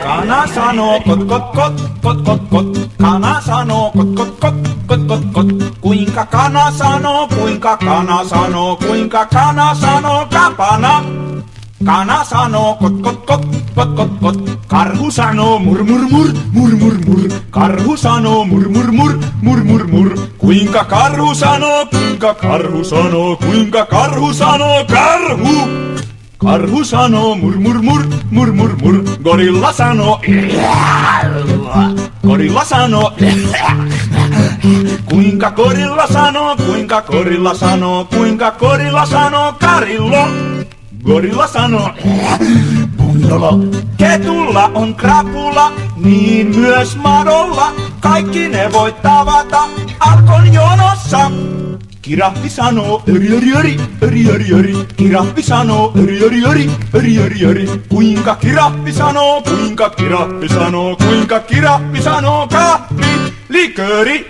Kana sanoo kot kot kot kot kot kot. Kana sanoo kot kot kot kot kot kot. Kuinka kana sanoo, kuinka kana sanoo, kuinka kana sanoo kapana. Kana sanoo kot kot kot kot kot kot. Karhu sanoo mur mur mur mur mur mur. Karhu sanoo mur mur mur mur mur mur. Kuinka karhu sanoo, kuinka karhu sanoo, kuinka karhu sanoo karhu. Karhu sanoo mur mur mur mur mur mur. Gorilla sanoo gorilla sanoo kuinka gorilla sanoo, kuinka gorilla sanoo, kuinka gorilla sanoo karillo. Gorilla sanoo puntolo. Ketulla on krapula, niin myös madolla. Kaikki ne voi tavata Alkon jonossa. Kirahvi sanoo öri öri öri öri öri öri. Kirahvi sanoo öri öri öri öri öri öri. Kuinka kirahvi sanoo, kuinka kirahvi sanoo, kuinka kirahvi sanoo kahvi likööri.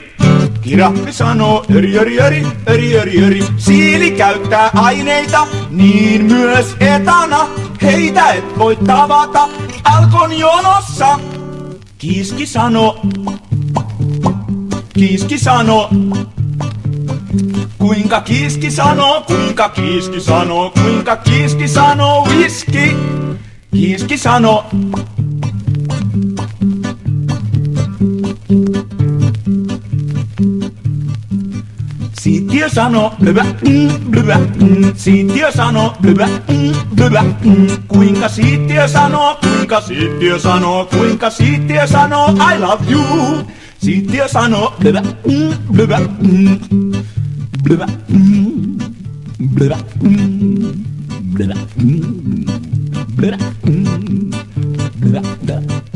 Kirahvi sanoo öri öri öri öri öri öri. Siili käyttää aineita, niin myös etana. Heitä et voi tavata Alkon jonossa. Kiiski sanoo, kiiski sanoo. Kuinka kiiski sanoo, kuinka kiiski sanoo, kuinka kiiski sanoo whisky. Kiiski sanoo. Siittiö sanoo blöbä, blöbä, siittiö sanoo blöbä, blöbä, kuinka siittiö sanoo, kuinka siittiö sanoo, kuinka siittiö sanoo I love you. Siittiö sanoo blöbä, blöbä, blöbä, blöbä, blöbä, blöbä, blöbä, blöbä.